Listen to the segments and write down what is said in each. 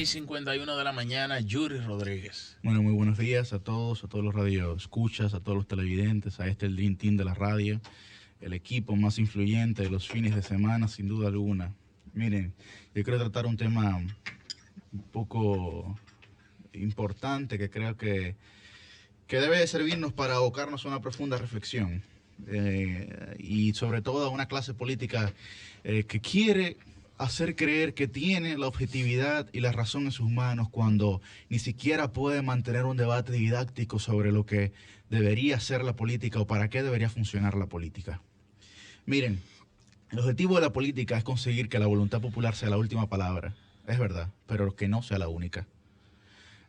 6:51 de la mañana, Yuri Rodríguez. Bueno, muy buenos días a todos los radioescuchas, a todos los televidentes, a el Dream Team de la radio, el equipo más influyente de los fines de semana, sin duda alguna. Miren, yo quiero tratar un tema un poco importante que creo que debe de servirnos para abocarnos a una profunda reflexión y sobre todo a una clase política que quiere hacer creer que tiene la objetividad y la razón en sus manos cuando ni siquiera puede mantener un debate didáctico sobre lo que debería ser la política o para qué debería funcionar la política. Miren, el objetivo de la política es conseguir que la voluntad popular sea la última palabra, es verdad, pero que no sea la única.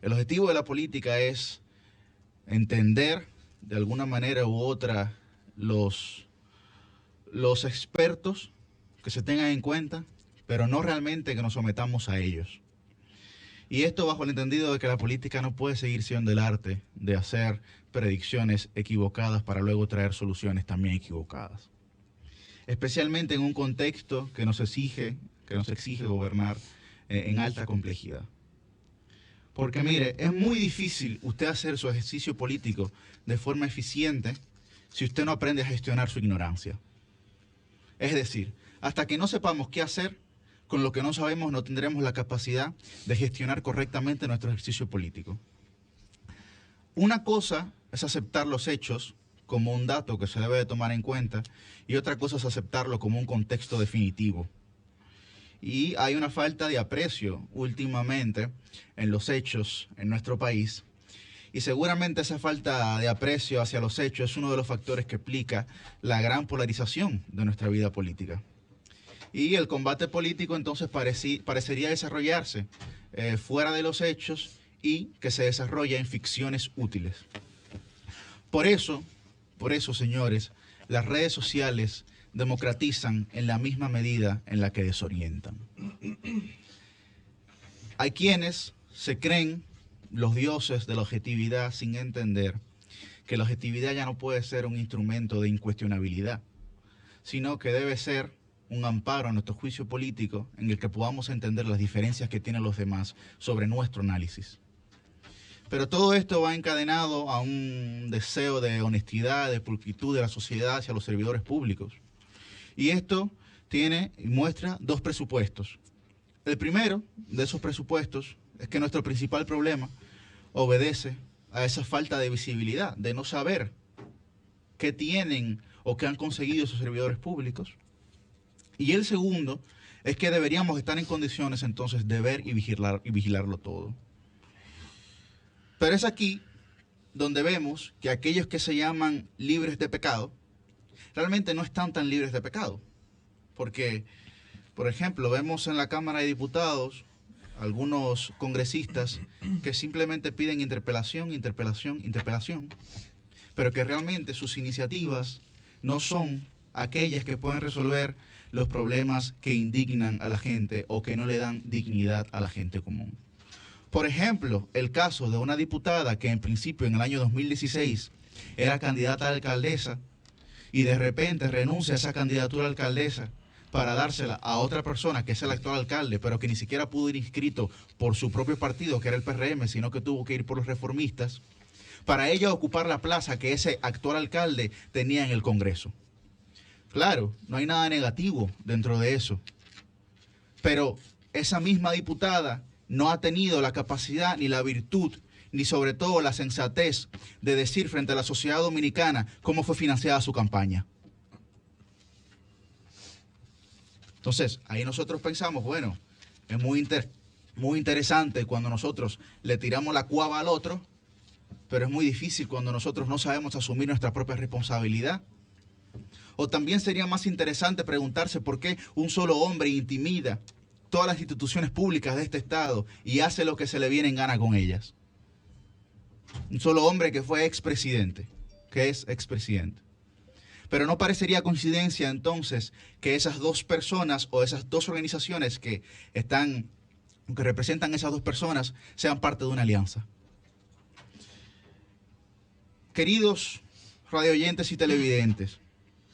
El objetivo de la política es entender de alguna manera u otra los expertos que se tengan en cuenta, pero no realmente que nos sometamos a ellos. Y esto bajo el entendido de que la política no puede seguir siendo el arte de hacer predicciones equivocadas para luego traer soluciones también equivocadas. Especialmente en un contexto que nos exige gobernar en alta complejidad. Porque mire, es muy difícil usted hacer su ejercicio político de forma eficiente si usted no aprende a gestionar su ignorancia. Es decir, hasta que no sepamos qué hacer, con lo que no sabemos no tendremos la capacidad de gestionar correctamente nuestro ejercicio político. Una cosa es aceptar los hechos como un dato que se debe de tomar en cuenta y otra cosa es aceptarlo como un contexto definitivo. Y hay una falta de aprecio últimamente en los hechos en nuestro país. Y seguramente esa falta de aprecio hacia los hechos es uno de los factores que explica la gran polarización de nuestra vida política. Y el combate político entonces parecería desarrollarse fuera de los hechos y que se desarrolla en ficciones útiles. Por eso, señores, las redes sociales democratizan en la misma medida en la que desorientan. Hay quienes se creen los dioses de la objetividad sin entender que la objetividad ya no puede ser un instrumento de incuestionabilidad, sino que debe ser un amparo a nuestro juicio político en el que podamos entender las diferencias que tienen los demás sobre nuestro análisis. Pero todo esto va encadenado a un deseo de honestidad, de pulcritud de la sociedad hacia los servidores públicos. Y esto tiene y muestra dos presupuestos. El primero de esos presupuestos es que nuestro principal problema obedece a esa falta de visibilidad, de no saber qué tienen o qué han conseguido esos servidores públicos. Y el segundo es que deberíamos estar en condiciones entonces de ver y vigilarlo todo. Pero es aquí donde vemos que aquellos que se llaman libres de pecado, realmente no están tan libres de pecado. Porque, por ejemplo, vemos en la Cámara de Diputados algunos congresistas que simplemente piden interpelación, pero que realmente sus iniciativas no son aquellas que pueden resolver los problemas que indignan a la gente o que no le dan dignidad a la gente común. Por ejemplo, el caso de una diputada que en principio en el año 2016 era candidata a alcaldesa y de repente renuncia a esa candidatura a alcaldesa para dársela a otra persona que es el actual alcalde, pero que ni siquiera pudo ir inscrito por su propio partido, que era el PRM, sino que tuvo que ir por los reformistas, para ella ocupar la plaza que ese actual alcalde tenía en el Congreso. Claro, no hay nada negativo dentro de eso, pero esa misma diputada no ha tenido la capacidad ni la virtud, ni sobre todo la sensatez de decir frente a la sociedad dominicana cómo fue financiada su campaña. Entonces, ahí nosotros pensamos, bueno, es muy interesante cuando nosotros le tiramos la cuava al otro, pero es muy difícil cuando nosotros no sabemos asumir nuestra propia responsabilidad. O también sería más interesante preguntarse por qué un solo hombre intimida todas las instituciones públicas de este Estado y hace lo que se le viene en gana con ellas. Un solo hombre que fue expresidente, que es expresidente. Pero no parecería coincidencia entonces que esas dos personas o esas dos organizaciones que representan esas dos personas sean parte de una alianza. Queridos radioyentes y televidentes,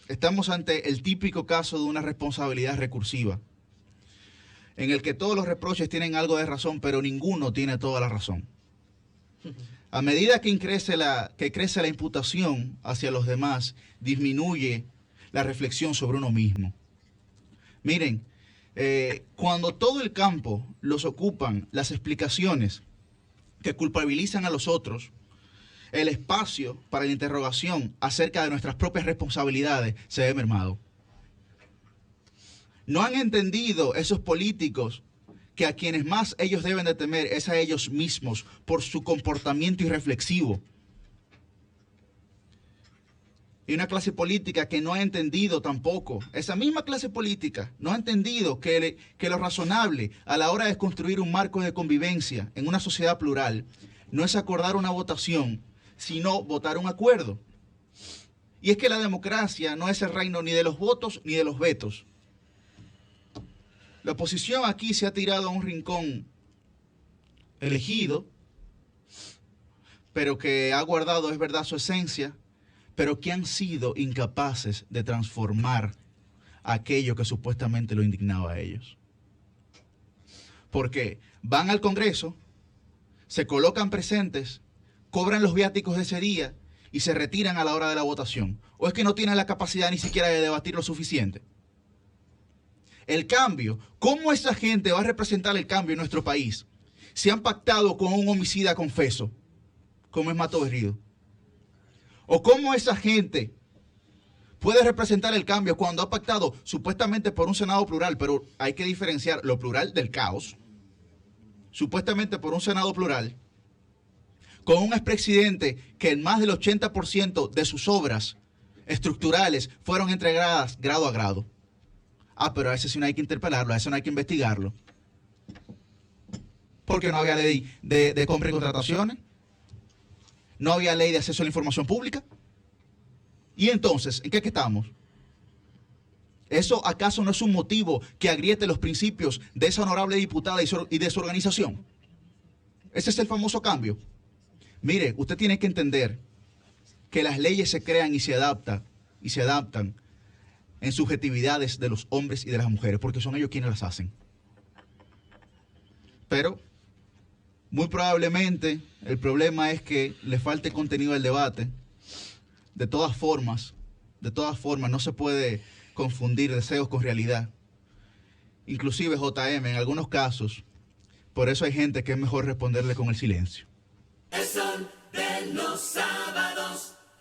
estamos ante el típico caso de una responsabilidad recursiva. en el que todos los reproches tienen algo de razón, pero ninguno tiene toda la razón. A medida que crece la imputación hacia los demás, disminuye la reflexión sobre uno mismo. Miren, cuando todo el campo los ocupan las explicaciones que culpabilizan a los otros, el espacio para la interrogación acerca de nuestras propias responsabilidades se ve mermado. No han entendido esos políticos que a quienes más ellos deben de temer es a ellos mismos por su comportamiento irreflexivo. Y una clase política que no ha entendido tampoco, esa misma clase política no ha entendido que lo razonable a la hora de construir un marco de convivencia en una sociedad plural no es acordar una votación, sino votar un acuerdo. Y es que la democracia no es el reino ni de los votos ni de los vetos. La oposición aquí se ha tirado a un rincón elegido, pero que ha guardado, es verdad, su esencia, pero que han sido incapaces de transformar aquello que supuestamente lo indignaba a ellos. Porque van al Congreso, se colocan presentes, cobran los viáticos de ese día y se retiran a la hora de la votación. ¿O es que no tienen la capacidad ni siquiera de debatir lo suficiente? El cambio, ¿cómo esa gente va a representar el cambio en nuestro país si han pactado con un homicida confeso, como es Mato Berrío? ¿O cómo esa gente puede representar el cambio cuando ha pactado supuestamente por un Senado plural, pero hay que diferenciar lo plural del caos, supuestamente por un Senado plural, con un expresidente que en más del 80% de sus obras estructurales fueron entregadas grado a grado? Ah, pero a ese sí no hay que interpelarlo, a ese no hay que investigarlo. Porque no había ley de compra y contrataciones, no había ley de acceso a la información pública. Y entonces, ¿en qué estamos? ¿Eso acaso no es un motivo que agriete los principios de esa honorable diputada y de su organización? Ese es el famoso cambio. Mire, usted tiene que entender que las leyes se crean y se adaptan en subjetividades de los hombres y de las mujeres, porque son ellos quienes las hacen. Pero, muy probablemente, el problema es que le falte contenido al debate. De todas formas, no se puede confundir deseos con realidad. Inclusive JM, en algunos casos, por eso hay gente que es mejor responderle con el silencio. El sol de los